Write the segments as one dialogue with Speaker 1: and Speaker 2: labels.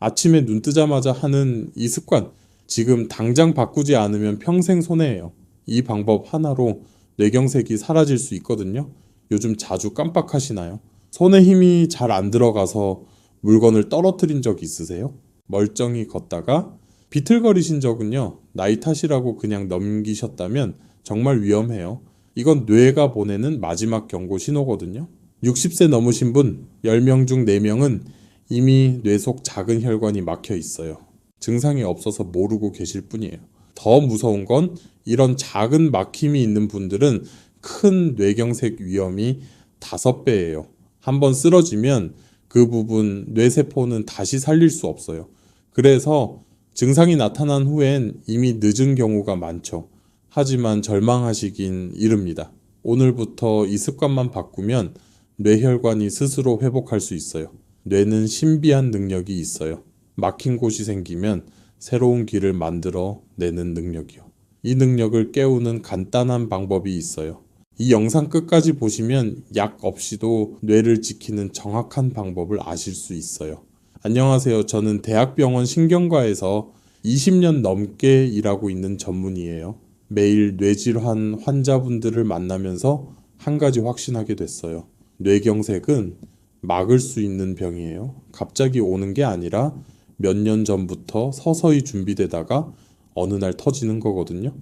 Speaker 1: 아침에 눈 뜨자마자 하는 이 습관, 지금 당장 바꾸지 않으면 평생 손해예요. 이 방법 하나로 뇌경색이 사라질 수 있거든요. 요즘 자주 깜빡하시나요? 손에 힘이 잘 안 들어가서 물건을 떨어뜨린 적 있으세요? 멀쩡히 걷다가 비틀거리신 적은요, 나이 탓이라고 그냥 넘기셨다면 정말 위험해요. 이건 뇌가 보내는 마지막 경고 신호거든요. 60세 넘으신 분 10명 중 4명은 이미 뇌 속 작은 혈관이 막혀 있어요. 증상이 없어서 모르고 계실 뿐이에요. 더 무서운 건 이런 작은 막힘이 있는 분들은 큰 뇌경색 위험이 5배예요. 한번 쓰러지면 그 부분 뇌세포는 다시 살릴 수 없어요. 그래서 증상이 나타난 후엔 이미 늦은 경우가 많죠. 하지만 절망하시긴 이릅니다. 오늘부터 이 습관만 바꾸면 뇌혈관이 스스로 회복할 수 있어요. 뇌는 신비한 능력이 있어요. 막힌 곳이 생기면 새로운 길을 만들어 내는 능력이요. 이 능력을 깨우는 간단한 방법이 있어요. 이 영상 끝까지 보시면 약 없이도 뇌를 지키는 정확한 방법을 아실 수 있어요. 안녕하세요. 저는 대학병원 신경과에서 20년 넘게 일하고 있는 전문의예요. 매일 뇌질환 환자분들을 만나면서 한 가지 확신하게 됐어요. 뇌경색은 막을 수 있는 병이에요. 갑자기 오는 게 아니라 몇 년 전부터 서서히 준비되다가 어느 날 터지는 거거든요.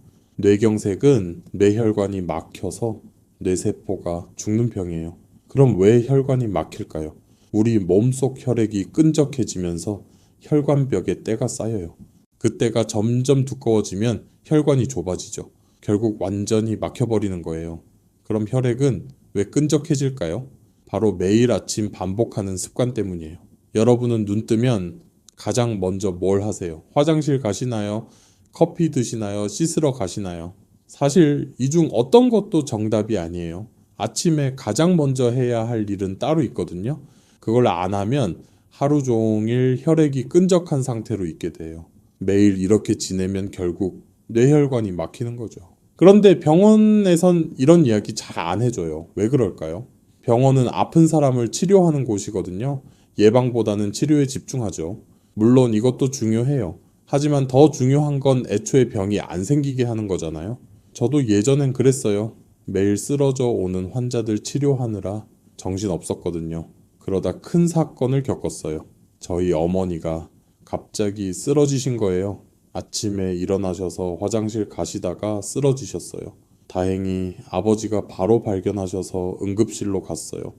Speaker 1: 뇌경색은 뇌혈관이 막혀서 뇌세포가 죽는 병이에요. 그럼 왜 혈관이 막힐까요? 우리 몸속 혈액이 끈적해지면서 혈관벽에 때가 쌓여요. 그 때가 점점 두꺼워지면 혈관이 좁아지죠. 결국 완전히 막혀버리는 거예요. 그럼 혈액은 왜 끈적해질까요? 바로 매일 아침 반복하는 습관 때문이에요. 여러분은 눈 뜨면 가장 먼저 뭘 하세요? 화장실 가시나요? 커피 드시나요? 씻으러 가시나요? 사실 이 중 어떤 것도 정답이 아니에요. 아침에 가장 먼저 해야 할 일은 따로 있거든요. 그걸 안 하면 하루 종일 혈액이 끈적한 상태로 있게 돼요. 매일 이렇게 지내면 결국 뇌혈관이 막히는 거죠. 그런데 병원에선 이런 이야기 잘 안 해줘요. 왜 그럴까요? 병원은 아픈 사람을 치료하는 곳이거든요. 예방보다는 치료에 집중하죠. 물론 이것도 중요해요. 하지만 더 중요한 건 애초에 병이 안 생기게 하는 거잖아요. 저도 예전엔 그랬어요. 매일 쓰러져 오는 환자들 치료하느라 정신 없었거든요. 그러다 큰 사건을 겪었어요. 저희 어머니가 갑자기 쓰러지신 거예요. 아침에 일어나셔서 화장실 가시다가 쓰러지셨어요. 다행히 아버지가 바로 발견하셔서 응급실로 갔어요.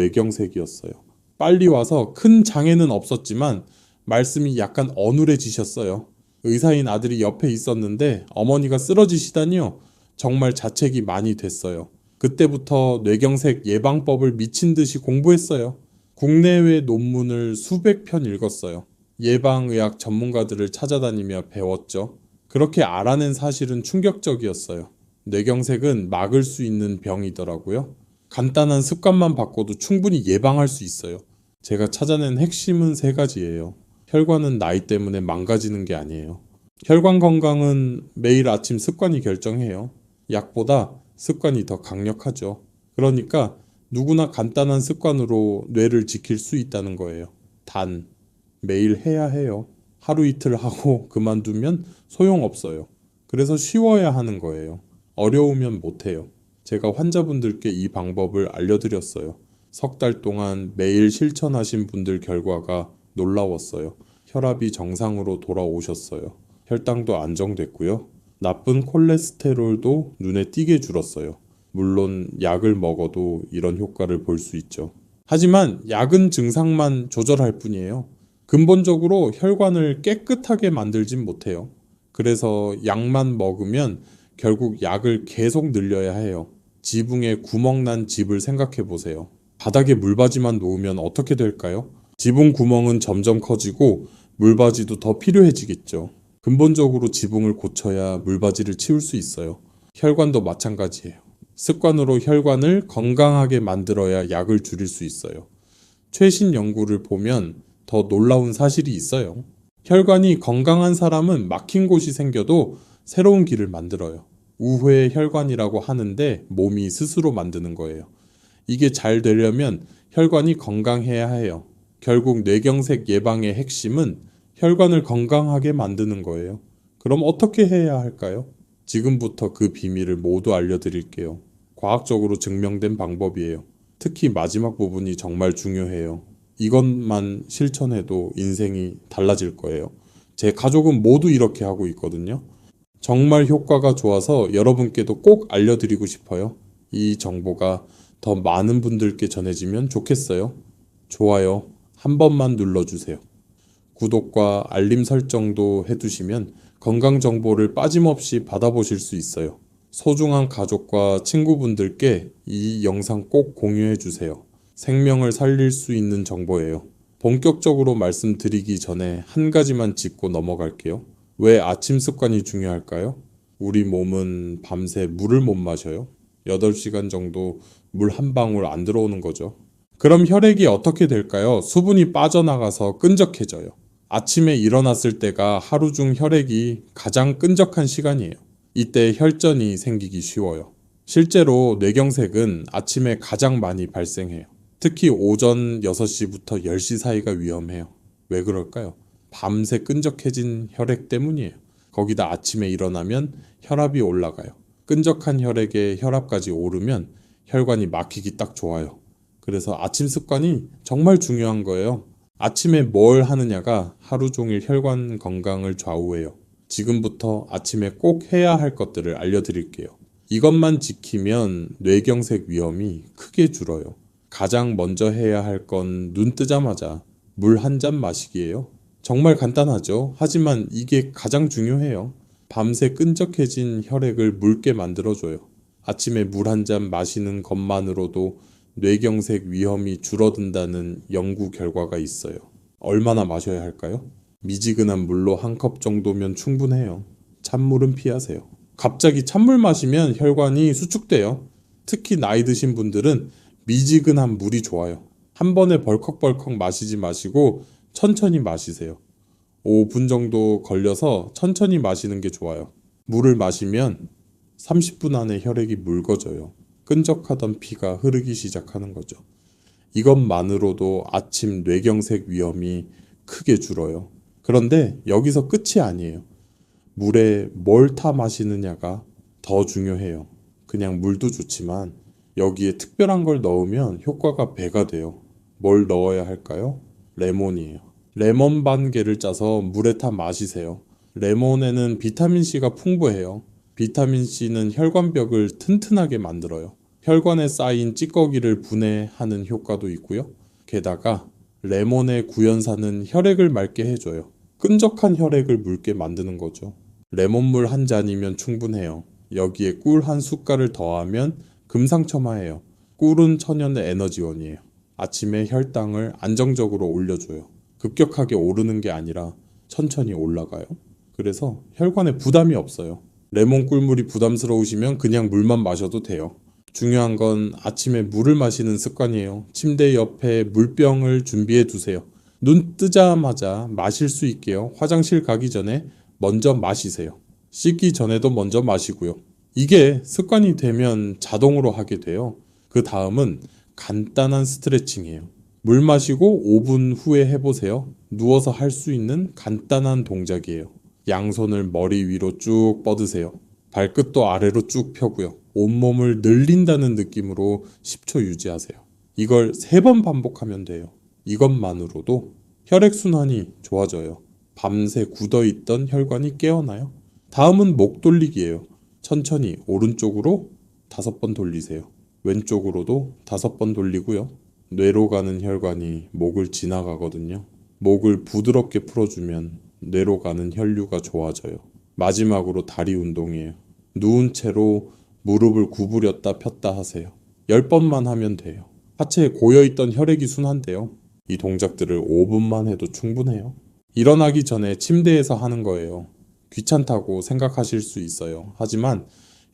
Speaker 1: 뇌경색이었어요. 빨리 와서 큰 장애는 없었지만 말씀이 약간 어눌해지셨어요. 의사인 아들이 옆에 있었는데 어머니가 쓰러지시다니요. 정말 자책이 많이 됐어요. 그때부터 뇌경색 예방법을 미친 듯이 공부했어요. 국내외 논문을 수백 편 읽었어요. 예방의학 전문가들을 찾아다니며 배웠죠. 그렇게 알아낸 사실은 충격적이었어요. 뇌경색은 막을 수 있는 병이더라고요. 간단한 습관만 바꿔도 충분히 예방할 수 있어요. 제가 찾아낸 핵심은 3가지예요. 혈관은 나이 때문에 망가지는 게 아니에요. 혈관 건강은 매일 아침 습관이 결정해요. 약보다 습관이 더 강력하죠. 그러니까 누구나 간단한 습관으로 뇌를 지킬 수 있다는 거예요. 단, 매일 해야 해요. 하루 이틀 하고 그만두면 소용없어요. 그래서 쉬워야 하는 거예요. 어려우면 못해요. 제가 환자분들께 이 방법을 알려드렸어요. 3달 동안 매일 실천하신 분들 결과가 놀라웠어요. 혈압이 정상으로 돌아오셨어요. 혈당도 안정됐고요. 나쁜 콜레스테롤도 눈에 띄게 줄었어요. 물론 약을 먹어도 이런 효과를 볼 수 있죠. 하지만 약은 증상만 조절할 뿐이에요. 근본적으로 혈관을 깨끗하게 만들진 못해요. 그래서 약만 먹으면 결국 약을 계속 늘려야 해요. 지붕에 구멍 난 집을 생각해 보세요. 바닥에 물바지만 놓으면 어떻게 될까요? 지붕 구멍은 점점 커지고 물바지도 더 필요해지겠죠. 근본적으로 지붕을 고쳐야 물바지를 치울 수 있어요. 혈관도 마찬가지예요. 습관으로 혈관을 건강하게 만들어야 약을 줄일 수 있어요. 최신 연구를 보면 더 놀라운 사실이 있어요. 혈관이 건강한 사람은 막힌 곳이 생겨도 새로운 길을 만들어요. 우회 혈관이라고 하는데 몸이 스스로 만드는 거예요. 이게 잘 되려면 혈관이 건강해야 해요. 결국 뇌경색 예방의 핵심은 혈관을 건강하게 만드는 거예요. 그럼 어떻게 해야 할까요? 지금부터 그 비밀을 모두 알려드릴게요. 과학적으로 증명된 방법이에요. 특히 마지막 부분이 정말 중요해요. 이것만 실천해도 인생이 달라질 거예요. 제 가족은 모두 이렇게 하고 있거든요. 정말 효과가 좋아서 여러분께도 꼭 알려드리고 싶어요. 이 정보가 더 많은 분들께 전해지면 좋겠어요. 좋아요 한 번만 눌러주세요. 구독과 알림 설정도 해두시면 건강 정보를 빠짐없이 받아보실 수 있어요. 소중한 가족과 친구분들께 이 영상 꼭 공유해 주세요. 생명을 살릴 수 있는 정보예요. 본격적으로 말씀드리기 전에 한 가지만 짚고 넘어갈게요. 왜 아침 습관이 중요할까요? 우리 몸은 밤새 물을 못 마셔요. 8시간 정도 물 한 방울 안 들어오는 거죠. 그럼 혈액이 어떻게 될까요? 수분이 빠져나가서 끈적해져요. 아침에 일어났을 때가 하루 중 혈액이 가장 끈적한 시간이에요. 이때 혈전이 생기기 쉬워요. 실제로 뇌경색은 아침에 가장 많이 발생해요. 특히 오전 6시부터 10시 사이가 위험해요. 왜 그럴까요? 밤새 끈적해진 혈액 때문이에요. 거기다 아침에 일어나면 혈압이 올라가요. 끈적한 혈액에 혈압까지 오르면 혈관이 막히기 딱 좋아요. 그래서 아침 습관이 정말 중요한 거예요. 아침에 뭘 하느냐가 하루 종일 혈관 건강을 좌우해요. 지금부터 아침에 꼭 해야 할 것들을 알려드릴게요. 이것만 지키면 뇌경색 위험이 크게 줄어요. 가장 먼저 해야 할 건 눈 뜨자마자 물 한 잔 마시기예요. 정말 간단하죠? 하지만 이게 가장 중요해요. 밤새 끈적해진 혈액을 묽게 만들어줘요. 아침에 물 한 잔 마시는 것만으로도 뇌경색 위험이 줄어든다는 연구 결과가 있어요. 얼마나 마셔야 할까요? 미지근한 물로 한 컵 정도면 충분해요. 찬물은 피하세요. 갑자기 찬물 마시면 혈관이 수축돼요. 특히 나이 드신 분들은 미지근한 물이 좋아요. 한 번에 벌컥벌컥 마시지 마시고 천천히 마시세요. 5분 정도 걸려서 천천히 마시는 게 좋아요. 물을 마시면 30분 안에 혈액이 묽어져요. 끈적하던 피가 흐르기 시작하는 거죠. 이것만으로도 아침 뇌경색 위험이 크게 줄어요. 그런데 여기서 끝이 아니에요. 물에 뭘 타 마시느냐가 더 중요해요. 그냥 물도 좋지만 여기에 특별한 걸 넣으면 효과가 배가 돼요. 뭘 넣어야 할까요? 레몬이에요. 레몬 반 개를 짜서 물에 타 마시세요. 레몬에는 비타민C가 풍부해요. 비타민C는 혈관벽을 튼튼하게 만들어요. 혈관에 쌓인 찌꺼기를 분해하는 효과도 있고요. 게다가 레몬의 구연산은 혈액을 맑게 해줘요. 끈적한 혈액을 묽게 만드는 거죠. 레몬물 한 잔이면 충분해요. 여기에 꿀 한 숟갈을 더하면 금상첨화예요. 꿀은 천연의 에너지원이에요. 아침에 혈당을 안정적으로 올려줘요. 급격하게 오르는 게 아니라 천천히 올라가요. 그래서 혈관에 부담이 없어요. 레몬 꿀물이 부담스러우시면 그냥 물만 마셔도 돼요. 중요한 건 아침에 물을 마시는 습관이에요. 침대 옆에 물병을 준비해 두세요. 눈 뜨자마자 마실 수 있게요. 화장실 가기 전에 먼저 마시세요. 씻기 전에도 먼저 마시고요. 이게 습관이 되면 자동으로 하게 돼요. 그 다음은 간단한 스트레칭이에요. 물 마시고 5분 후에 해보세요. 누워서 할 수 있는 간단한 동작이에요. 양손을 머리 위로 쭉 뻗으세요. 발끝도 아래로 쭉 펴고요. 온몸을 늘린다는 느낌으로 10초 유지하세요. 이걸 3번 반복하면 돼요. 이것만으로도 혈액순환이 좋아져요. 밤새 굳어있던 혈관이 깨어나요. 다음은 목 돌리기예요. 천천히 오른쪽으로 5번 돌리세요. 왼쪽으로도 5번 돌리고요. 뇌로 가는 혈관이 목을 지나가거든요. 목을 부드럽게 풀어주면 뇌로 가는 혈류가 좋아져요. 마지막으로 다리 운동이에요. 누운 채로 무릎을 구부렸다 폈다 하세요. 10번만 하면 돼요. 하체에 고여있던 혈액이 순환돼요. 이 동작들을 5분만 해도 충분해요. 일어나기 전에 침대에서 하는 거예요. 귀찮다고 생각하실 수 있어요. 하지만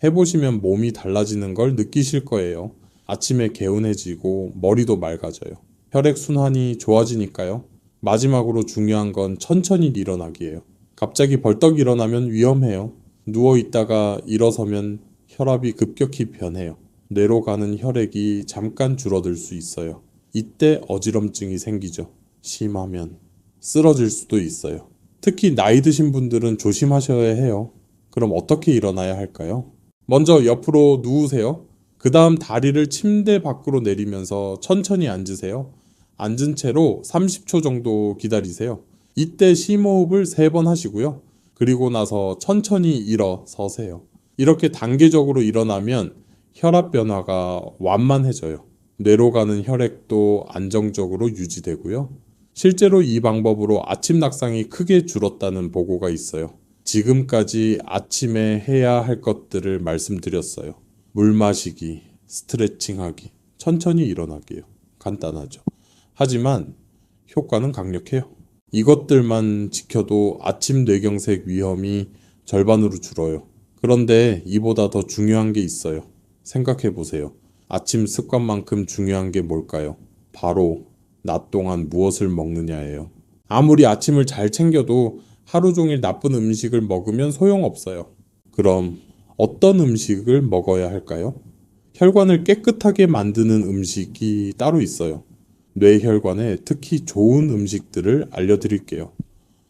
Speaker 1: 해보시면 몸이 달라지는 걸 느끼실 거예요. 아침에 개운해지고 머리도 맑아져요. 혈액순환이 좋아지니까요. 마지막으로 중요한 건 천천히 일어나기예요. 갑자기 벌떡 일어나면 위험해요. 누워있다가 일어서면 혈압이 급격히 변해요. 뇌로 가는 혈액이 잠깐 줄어들 수 있어요. 이때 어지럼증이 생기죠. 심하면 쓰러질 수도 있어요. 특히 나이 드신 분들은 조심하셔야 해요. 그럼 어떻게 일어나야 할까요? 먼저 옆으로 누우세요. 그 다음 다리를 침대 밖으로 내리면서 천천히 앉으세요. 앉은 채로 30초 정도 기다리세요. 이때 심호흡을 3번 하시고요. 그리고 나서 천천히 일어서세요. 이렇게 단계적으로 일어나면 혈압 변화가 완만해져요. 뇌로 가는 혈액도 안정적으로 유지되고요. 실제로 이 방법으로 아침 낙상이 크게 줄었다는 보고가 있어요. 지금까지 아침에 해야 할 것들을 말씀드렸어요. 물 마시기, 스트레칭하기, 천천히 일어나기요. 간단하죠. 하지만 효과는 강력해요. 이것들만 지켜도 아침 뇌경색 위험이 절반으로 줄어요. 그런데 이보다 더 중요한 게 있어요. 생각해 보세요. 아침 습관만큼 중요한 게 뭘까요? 바로 낮 동안 무엇을 먹느냐예요. 아무리 아침을 잘 챙겨도 하루 종일 나쁜 음식을 먹으면 소용없어요. 그럼 어떤 음식을 먹어야 할까요? 혈관을 깨끗하게 만드는 음식이 따로 있어요. 뇌혈관에 특히 좋은 음식들을 알려드릴게요.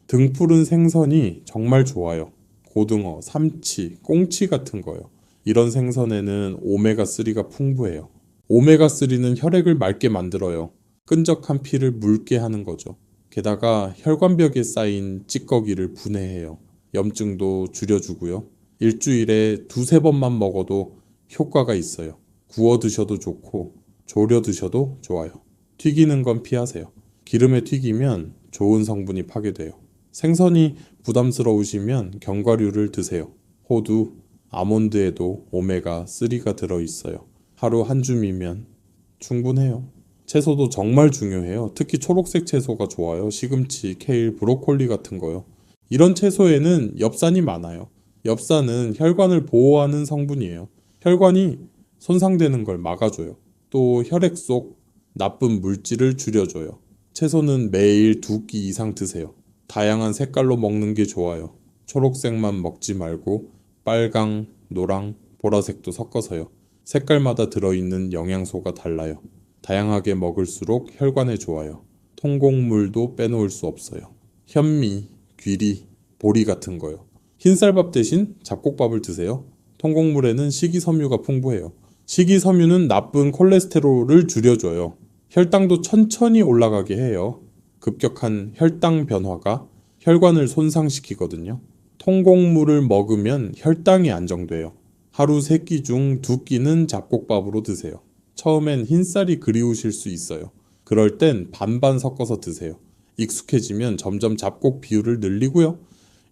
Speaker 1: 등푸른 생선이 정말 좋아요. 고등어, 삼치, 꽁치 같은 거요. 이런 생선에는 오메가3가 풍부해요. 오메가3는 혈액을 맑게 만들어요. 끈적한 피를 묽게 하는 거죠. 게다가 혈관벽에 쌓인 찌꺼기를 분해해요. 염증도 줄여주고요. 일주일에 2~3번만 먹어도 효과가 있어요. 구워 드셔도 좋고 졸여 드셔도 좋아요. 튀기는 건 피하세요. 기름에 튀기면 좋은 성분이 파괴돼요. 생선이 부담스러우시면 견과류를 드세요. 호두, 아몬드에도 오메가3가 들어있어요. 하루 한 줌이면 충분해요. 채소도 정말 중요해요. 특히 초록색 채소가 좋아요. 시금치, 케일, 브로콜리 같은 거요. 이런 채소에는 엽산이 많아요. 엽산은 혈관을 보호하는 성분이에요. 혈관이 손상되는 걸 막아줘요. 또 혈액 속 나쁜 물질을 줄여줘요. 채소는 매일 2끼 이상 드세요. 다양한 색깔로 먹는 게 좋아요. 초록색만 먹지 말고 빨강, 노랑, 보라색도 섞어서요. 색깔마다 들어있는 영양소가 달라요. 다양하게 먹을수록 혈관에 좋아요. 통곡물도 빼놓을 수 없어요. 현미, 귀리, 보리 같은 거요. 흰쌀밥 대신 잡곡밥을 드세요. 통곡물에는 식이섬유가 풍부해요. 식이섬유는 나쁜 콜레스테롤을 줄여줘요. 혈당도 천천히 올라가게 해요. 급격한 혈당 변화가 혈관을 손상시키거든요. 통곡물을 먹으면 혈당이 안정돼요. 하루 3끼 중 2끼는 잡곡밥으로 드세요. 처음엔 흰쌀이 그리우실 수 있어요. 그럴 땐 반반 섞어서 드세요. 익숙해지면 점점 잡곡 비율을 늘리고요.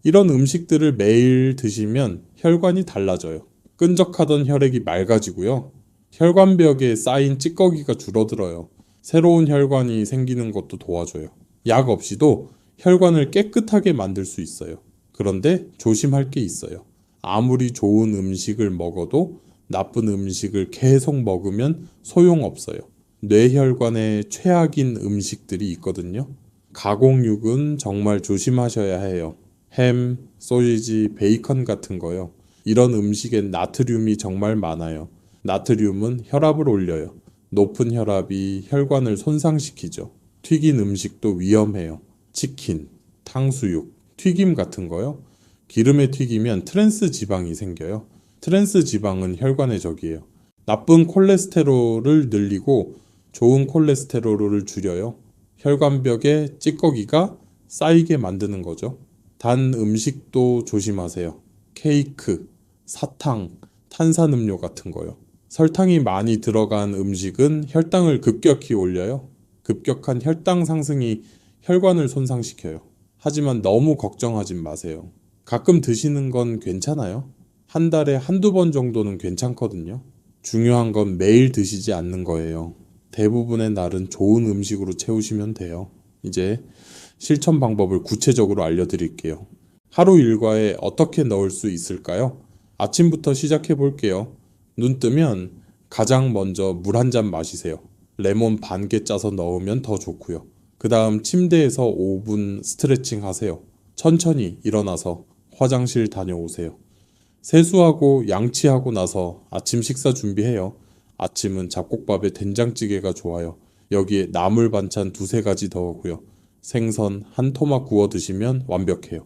Speaker 1: 이런 음식들을 매일 드시면 혈관이 달라져요. 끈적하던 혈액이 맑아지고요. 혈관벽에 쌓인 찌꺼기가 줄어들어요. 새로운 혈관이 생기는 것도 도와줘요. 약 없이도 혈관을 깨끗하게 만들 수 있어요. 그런데 조심할 게 있어요. 아무리 좋은 음식을 먹어도 나쁜 음식을 계속 먹으면 소용없어요. 뇌혈관에 최악인 음식들이 있거든요. 가공육은 정말 조심하셔야 해요. 햄, 소시지, 베이컨 같은 거요. 이런 음식엔 나트륨이 정말 많아요. 나트륨은 혈압을 올려요. 높은 혈압이 혈관을 손상시키죠. 튀긴 음식도 위험해요. 치킨, 탕수육, 튀김 같은 거요. 기름에 튀기면 트랜스 지방이 생겨요. 트랜스 지방은 혈관의 적이에요. 나쁜 콜레스테롤을 늘리고 좋은 콜레스테롤을 줄여요. 혈관벽에 찌꺼기가 쌓이게 만드는 거죠. 단 음식도 조심하세요. 케이크, 사탕, 탄산음료 같은 거요. 설탕이 많이 들어간 음식은 혈당을 급격히 올려요. 급격한 혈당 상승이 혈관을 손상시켜요. 하지만 너무 걱정하진 마세요. 가끔 드시는 건 괜찮아요. 한 달에 한두 번 정도는 괜찮거든요. 중요한 건 매일 드시지 않는 거예요. 대부분의 날은 좋은 음식으로 채우시면 돼요. 이제 실천 방법을 구체적으로 알려드릴게요. 하루 일과에 어떻게 넣을 수 있을까요? 아침부터 시작해 볼게요. 눈 뜨면 가장 먼저 물 한 잔 마시세요. 레몬 반 개 짜서 넣으면 더 좋고요. 그 다음 침대에서 5분 스트레칭 하세요. 천천히 일어나서 화장실 다녀오세요. 세수하고 양치하고 나서 아침 식사 준비해요. 아침은 잡곡밥에 된장찌개가 좋아요. 여기에 나물 반찬 두세 가지 더하고요. 생선 한 토막 구워 드시면 완벽해요.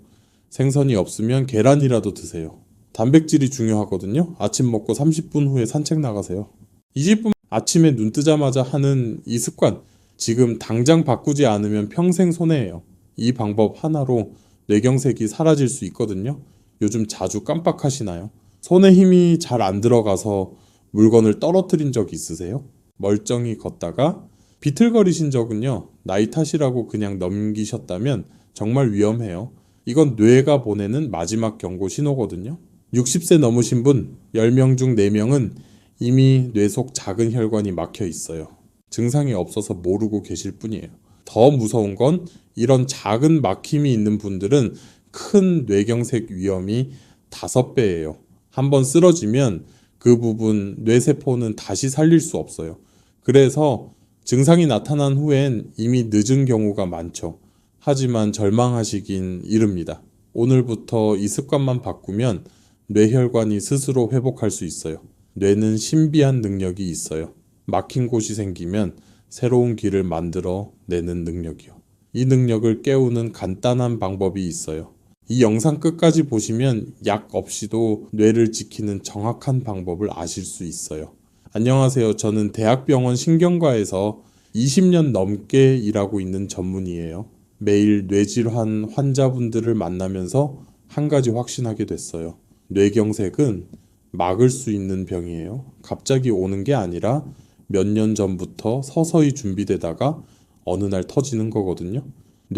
Speaker 1: 생선이 없으면 계란이라도 드세요. 단백질이 중요하거든요. 아침 먹고 30분 후에 산책 나가세요. 20분 아침에 눈 뜨자마자 하는 이 습관, 지금 당장 바꾸지 않으면 평생 손해예요. 이 방법 하나로 뇌경색이 사라질 수 있거든요. 요즘 자주 깜빡하시나요? 손에 힘이 잘 안 들어가서 물건을 떨어뜨린 적 있으세요? 멀쩡히 걷다가 비틀거리신 적은요, 나이 탓이라고 그냥 넘기셨다면 정말 위험해요. 이건 뇌가 보내는 마지막 경고 신호거든요. 60세 넘으신 분 10명 중 4명은 이미 뇌 속 작은 혈관이 막혀 있어요. 증상이 없어서 모르고 계실 뿐이에요. 더 무서운 건 이런 작은 막힘이 있는 분들은 큰 뇌경색 위험이 5배예요. 한번 쓰러지면 그 부분 뇌세포는 다시 살릴 수 없어요. 그래서 증상이 나타난 후엔 이미 늦은 경우가 많죠. 하지만 절망하시긴 이릅니다. 오늘부터 이 습관만 바꾸면 뇌혈관이 스스로 회복할 수 있어요. 뇌는 신비한 능력이 있어요. 막힌 곳이 생기면 새로운 길을 만들어 내는 능력이요. 이 능력을 깨우는 간단한 방법이 있어요. 이 영상 끝까지 보시면 약 없이도 뇌를 지키는 정확한 방법을 아실 수 있어요. 안녕하세요. 저는 대학병원 신경과에서 20년 넘게 일하고 있는 전문의예요. 매일 뇌질환 환자분들을 만나면서 한 가지 확신하게 됐어요. 뇌경색은 막을 수 있는 병이에요. 갑자기 오는 게 아니라 몇 년 전부터 서서히 준비되다가 어느 날 터지는 거거든요.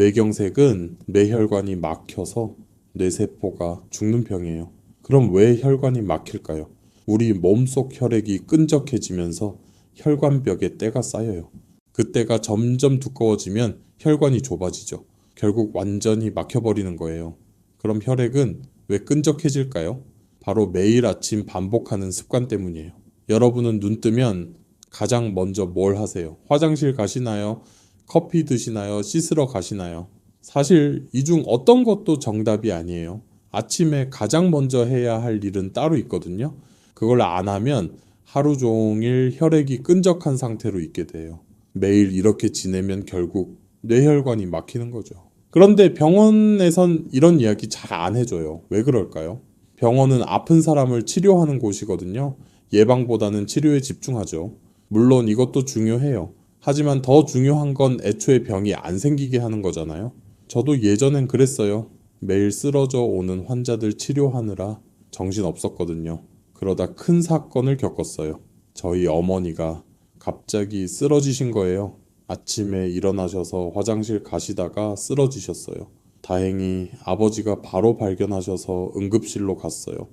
Speaker 1: 뇌경색은 뇌혈관이 막혀서 뇌세포가 죽는 병이에요. 그럼 왜 혈관이 막힐까요? 우리 몸속 혈액이 끈적해지면서 혈관벽에 때가 쌓여요. 그 때가 점점 두꺼워지면 혈관이 좁아지죠. 결국 완전히 막혀버리는 거예요. 그럼 혈액은 왜 끈적해질까요? 바로 매일 아침 반복하는 습관 때문이에요. 여러분은 눈 뜨면 가장 먼저 뭘 하세요? 화장실 가시나요? 커피 드시나요? 씻으러 가시나요? 사실 이 중 어떤 것도 정답이 아니에요. 아침에 가장 먼저 해야 할 일은 따로 있거든요. 그걸 안 하면 하루 종일 혈액이 끈적한 상태로 있게 돼요. 매일 이렇게 지내면 결국 뇌혈관이 막히는 거죠. 그런데 병원에선 이런 이야기 잘 안 해줘요. 왜 그럴까요? 병원은 아픈 사람을 치료하는 곳이거든요. 예방보다는 치료에 집중하죠. 물론 이것도 중요해요. 하지만 더 중요한 건 애초에 병이 안 생기게 하는 거잖아요. 저도 예전엔 그랬어요. 매일 쓰러져 오는 환자들 치료하느라 정신 없었거든요. 그러다 큰 사건을 겪었어요. 저희 어머니가 갑자기 쓰러지신 거예요. 아침에 일어나셔서 화장실 가시다가 쓰러지셨어요. 다행히 아버지가 바로 발견하셔서 응급실로 갔어요.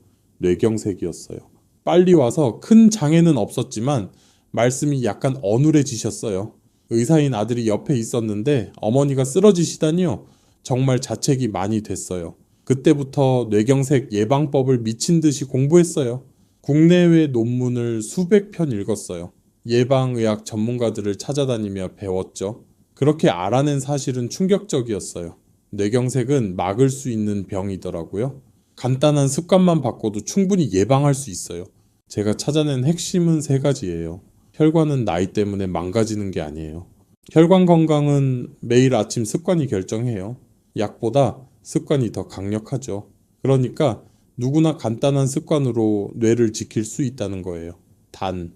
Speaker 1: 뇌경색이었어요. 빨리 와서 큰 장애는 없었지만 말씀이 약간 어눌해지셨어요. 의사인 아들이 옆에 있었는데 어머니가 쓰러지시다니요. 정말 자책이 많이 됐어요. 그때부터 뇌경색 예방법을 미친 듯이 공부했어요. 국내외 논문을 수백 편 읽었어요. 예방의학 전문가들을 찾아다니며 배웠죠. 그렇게 알아낸 사실은 충격적이었어요. 뇌경색은 막을 수 있는 병이더라고요. 간단한 습관만 바꿔도 충분히 예방할 수 있어요. 제가 찾아낸 핵심은 3가지예요. 혈관은 나이 때문에 망가지는 게 아니에요. 혈관 건강은 매일 아침 습관이 결정해요. 약보다 습관이 더 강력하죠. 그러니까 누구나 간단한 습관으로 뇌를 지킬 수 있다는 거예요. 단,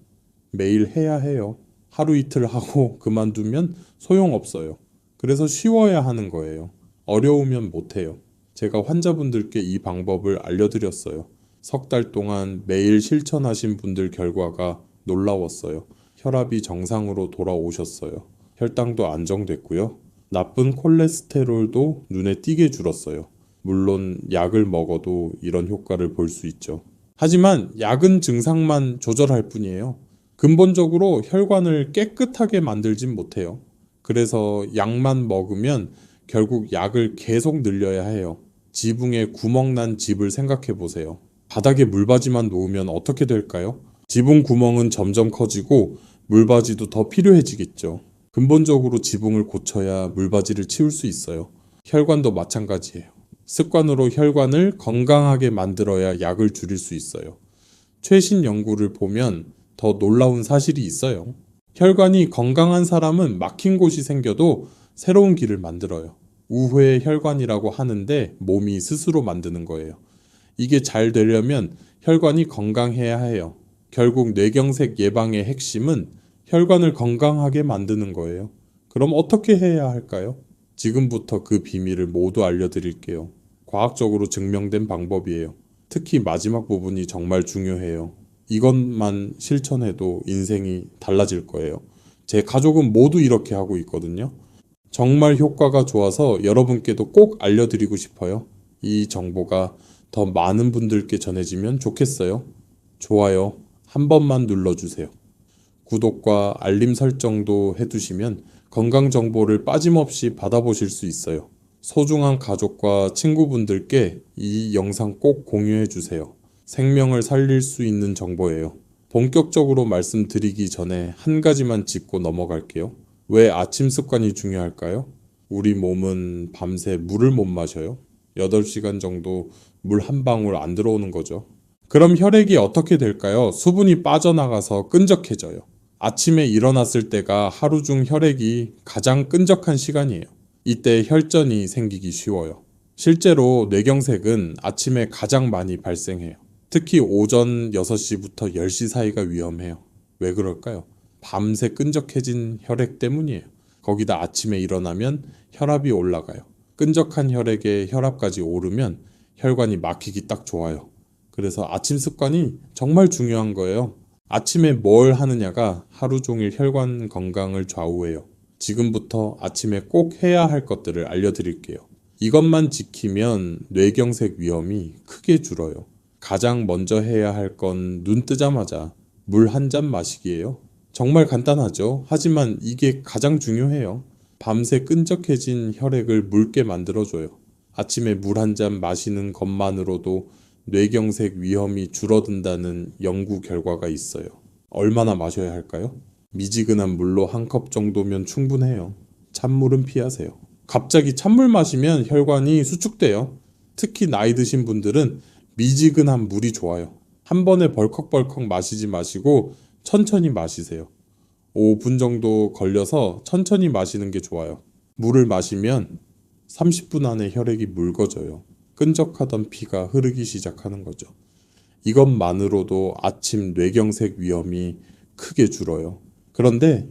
Speaker 1: 매일 해야 해요. 하루 이틀 하고 그만두면 소용없어요. 그래서 쉬워야 하는 거예요. 어려우면 못해요. 제가 환자분들께 이 방법을 알려드렸어요. 3달 동안 매일 실천하신 분들 결과가 놀라웠어요. 혈압이 정상으로 돌아오셨어요. 혈당도 안정됐고요. 나쁜 콜레스테롤도 눈에 띄게 줄었어요. 물론 약을 먹어도 이런 효과를 볼 수 있죠. 하지만 약은 증상만 조절할 뿐이에요. 근본적으로 혈관을 깨끗하게 만들진 못해요. 그래서 약만 먹으면 결국 약을 계속 늘려야 해요. 지붕에 구멍 난 집을 생각해 보세요. 바닥에 물바지만 놓으면 어떻게 될까요? 지붕 구멍은 점점 커지고 물바지도 더 필요해지겠죠. 근본적으로 지붕을 고쳐야 물바지를 치울 수 있어요. 혈관도 마찬가지예요. 습관으로 혈관을 건강하게 만들어야 약을 줄일 수 있어요. 최신 연구를 보면 더 놀라운 사실이 있어요. 혈관이 건강한 사람은 막힌 곳이 생겨도 새로운 길을 만들어요. 우회 혈관이라고 하는데 몸이 스스로 만드는 거예요. 이게 잘 되려면 혈관이 건강해야 해요. 결국 뇌경색 예방의 핵심은 혈관을 건강하게 만드는 거예요. 그럼 어떻게 해야 할까요? 지금부터 그 비밀을 모두 알려드릴게요. 과학적으로 증명된 방법이에요. 특히 마지막 부분이 정말 중요해요. 이것만 실천해도 인생이 달라질 거예요. 제 가족은 모두 이렇게 하고 있거든요. 정말 효과가 좋아서 여러분께도 꼭 알려드리고 싶어요. 이 정보가 더 많은 분들께 전해지면 좋겠어요. 좋아요 한 번만 눌러주세요. 구독과 알림 설정도 해두시면 건강 정보를 빠짐없이 받아보실 수 있어요. 소중한 가족과 친구분들께 이 영상 꼭 공유해 주세요. 생명을 살릴 수 있는 정보예요. 본격적으로 말씀드리기 전에 한 가지만 짚고 넘어갈게요. 왜 아침 습관이 중요할까요? 우리 몸은 밤새 물을 못 마셔요. 8시간 정도 물 한 방울 안 들어오는 거죠. 그럼 혈액이 어떻게 될까요? 수분이 빠져나가서 끈적해져요. 아침에 일어났을 때가 하루 중 혈액이 가장 끈적한 시간이에요. 이때 혈전이 생기기 쉬워요. 실제로 뇌경색은 아침에 가장 많이 발생해요. 특히 오전 6시부터 10시 사이가 위험해요. 왜 그럴까요? 밤새 끈적해진 혈액 때문이에요. 거기다 아침에 일어나면 혈압이 올라가요. 끈적한 혈액에 혈압까지 오르면 혈관이 막히기 딱 좋아요. 그래서 아침 습관이 정말 중요한 거예요. 아침에 뭘 하느냐가 하루 종일 혈관 건강을 좌우해요. 지금부터 아침에 꼭 해야 할 것들을 알려드릴게요. 이것만 지키면 뇌경색 위험이 크게 줄어요. 가장 먼저 해야 할 건 눈 뜨자마자 물 한 잔 마시기예요. 정말 간단하죠. 하지만 이게 가장 중요해요. 밤새 끈적해진 혈액을 묽게 만들어줘요. 아침에 물 한 잔 마시는 것만으로도 뇌경색 위험이 줄어든다는 연구 결과가 있어요. 얼마나 마셔야 할까요? 미지근한 물로 한 컵 정도면 충분해요. 찬물은 피하세요. 갑자기 찬물 마시면 혈관이 수축돼요. 특히 나이 드신 분들은 미지근한 물이 좋아요. 한 번에 벌컥벌컥 마시지 마시고 천천히 마시세요. 5분 정도 걸려서 천천히 마시는 게 좋아요. 물을 마시면 30분 안에 혈액이 묽어져요. 끈적하던 피가 흐르기 시작하는 거죠. 이것만으로도 아침 뇌경색 위험이 크게 줄어요. 그런데